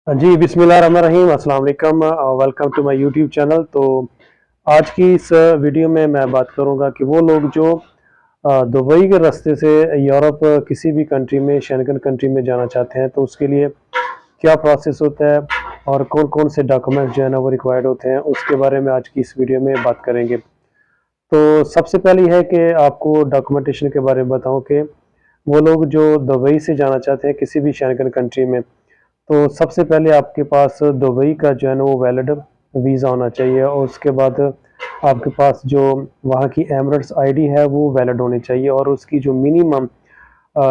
जी, बिस्मिल्लाहिर्रहमानिर्रहीम, अस्सलाम वालेकुम, welcome to my YouTube channel. तो आज की इस वीडियो में मैं बात करूंगा कि वो लोग जो दुबई के रास्ते से यूरोप किसी भी कंट्री में शेंगन कंट्री में जाना चाहते हैं तो उसके लिए क्या प्रोसेस होता है और कौन कौन से डॉक्यूमेंट्स जो है ना वो रिक्वायर्ड होते हैं, उसके बारे में आज की इस वीडियो में बात करेंगे। तो सबसे पहले है कि आपको डॉक्यूमेंटेशन के बारे में बताऊं कि वो लोग जो दुबई से जाना चाहते हैं किसी भी शेंगन कंट्री में, तो सबसे पहले आपके पास दुबई का जो है ना वो वैलिड वीज़ा होना चाहिए और उसके बाद आपके पास जो वहाँ की एमिरेट्स आईडी है वो वैलिड होनी चाहिए और उसकी जो मिनिमम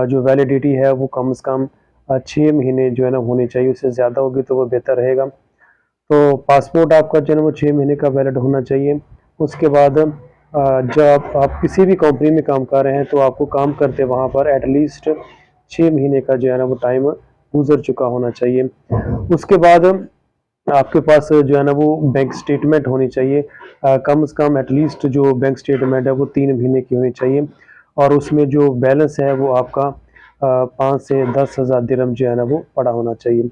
जो वैलिडिटी है वो कम से कम 6 महीने जो है ना होनी चाहिए। उससे ज़्यादा होगी तो वो बेहतर रहेगा। तो पासपोर्ट आपका जो है ना वो 6 महीने का वैलिड होना चाहिए। उसके बाद जब आप किसी भी कंपनी में काम कर रहे हैं तो आपको काम करते वहाँ पर एटलीस्ट 6 महीने का जो है ना वो टाइम गुजर चुका होना चाहिए। उसके बाद आपके पास जो है ना वो बैंक स्टेटमेंट होनी चाहिए। कम से कम एटलीस्ट जो बैंक स्टेटमेंट है वो 3 महीने की होनी चाहिए और उसमें जो बैलेंस है वो आपका 5 से 10 हज़ार दिरहम जो है ना वो पड़ा होना चाहिए।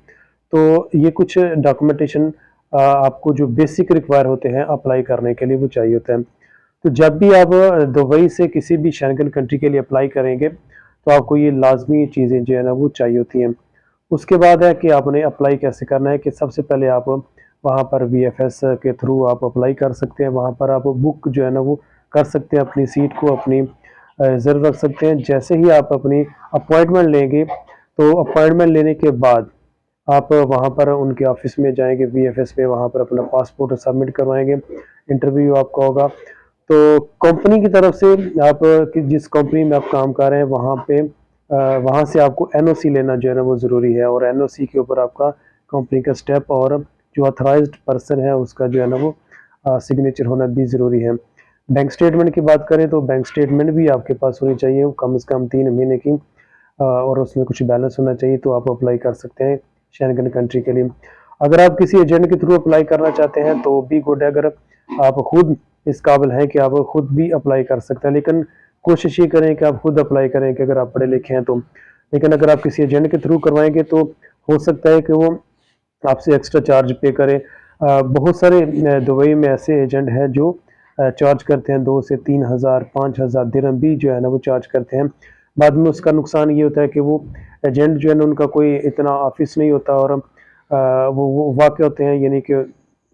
तो ये कुछ डॉक्यूमेंटेशन आपको जो बेसिक रिक्वायर होते हैं अप्लाई करने के लिए वो चाहिए होता है। तो जब भी आप दुबई से किसी भी शेंगन कंट्री के लिए अप्लाई करेंगे तो आपको ये लाजमी चीज़ें जो है ना वो चाहिए होती हैं। उसके बाद है कि आपने अप्लाई कैसे करना है कि सबसे पहले आप वहाँ पर वीएफएस के थ्रू आप अप्लाई कर सकते हैं। वहाँ पर आप बुक जो है ना वो कर सकते हैं, अपनी सीट को अपनी रिजर्व रख सकते हैं। जैसे ही आप अपनी अपॉइंटमेंट लेंगे तो अपॉइंटमेंट लेने के बाद आप वहाँ पर उनके ऑफिस में जाएंगे वीएफएस में, वहाँ पर अपना पासपोर्ट सबमिट करवाएंगे, इंटरव्यू आपका होगा। तो कंपनी की तरफ से आप जिस कंपनी में आप काम कर रहे हैं वहाँ पे वहाँ से आपको एनओसी लेना जो है ना वो ज़रूरी है और एनओसी के ऊपर आपका कंपनी का स्टेप और जो ऑथराइज्ड पर्सन है उसका जो है ना वो सिग्नेचर होना भी ज़रूरी है। बैंक स्टेटमेंट की बात करें तो बैंक स्टेटमेंट भी आपके पास होनी चाहिए कम से कम 3 महीने की, और उसमें कुछ बैलेंस होना चाहिए तो आप अप्लाई कर सकते हैं शेंगन कंट्री के लिए। अगर आप किसी एजेंट के थ्रू अप्लाई करना चाहते हैं तो भी गुड है। अगर आप खुद इस काबिल हैं कि आप खुद भी अप्लाई कर सकते हैं, लेकिन कोशिश ये करें कि आप खुद अप्लाई करें कि अगर आप पढ़े लिखे हैं तो। लेकिन अगर आप किसी एजेंट के थ्रू करवाएंगे तो हो सकता है कि वो आपसे एक्स्ट्रा चार्ज पे करें। बहुत सारे दुबई में ऐसे एजेंट हैं जो चार्ज करते हैं 2 से 3 हज़ार 5 हज़ार दिरहम भी जो है ना वो चार्ज करते हैं। बाद में उसका नुकसान ये होता है कि वो एजेंट जो है ना उनका कोई इतना ऑफिस नहीं होता और वो वाक़ होते हैं, यानी कि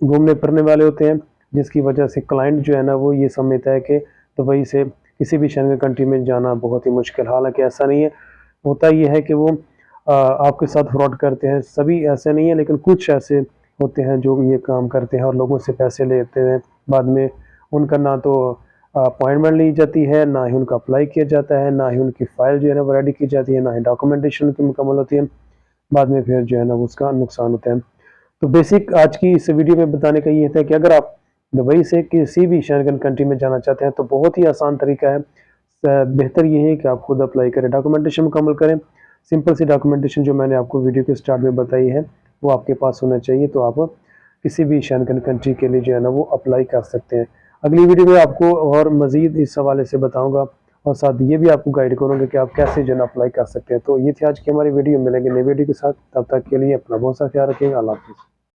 घूमने फिरने वाले होते हैं, जिसकी वजह से क्लाइंट जो है ना वो ये समझता है कि दुबई से किसी भी शेंगन कंट्री में जाना बहुत ही मुश्किल। हालांकि ऐसा नहीं है। होता ये है कि वो आपके साथ फ्रॉड करते हैं। सभी ऐसे नहीं है लेकिन कुछ ऐसे होते हैं जो ये काम करते हैं और लोगों से पैसे लेते हैं। बाद में उनका ना तो अपॉइंटमेंट ली जाती है, ना ही उनका अप्लाई किया जाता है, ना ही उनकी फ़ाइल जो है ना वो रेडी की जाती है, ना ही डॉक्यूमेंटेशन उनकी मुकम्मल होती है। बाद में फिर जो है ना उसका नुकसान होता है। तो बेसिक आज की इस वीडियो में बताने का ये था कि अगर आप दुबई से किसी भी शेंगन कंट्री में जाना चाहते हैं तो बहुत ही आसान तरीका है। बेहतर ये है कि आप खुद अप्लाई करें, डॉक्यूमेंटेशन मुकम्मल करें। सिंपल सी डॉक्यूमेंटेशन जो मैंने आपको वीडियो के स्टार्ट में बताई है वो आपके पास होना चाहिए, तो आप किसी भी शेंगन कंट्री के लिए जो है ना वो अप्लाई कर सकते हैं। अगली वीडियो में आपको और मज़ीद इस हवाले से बताऊंगा और साथ ये भी आपको गाइड करूंगा कि आप कैसे जो है ना अप्लाई कर सकते हैं। तो ये थी आज की हमारी वीडियो। मिलेंगे नई वीडियो के साथ, तब तक के लिए अपना बहुत सा ख्याल रखिएगा। अल्लाह हाफ़िज़।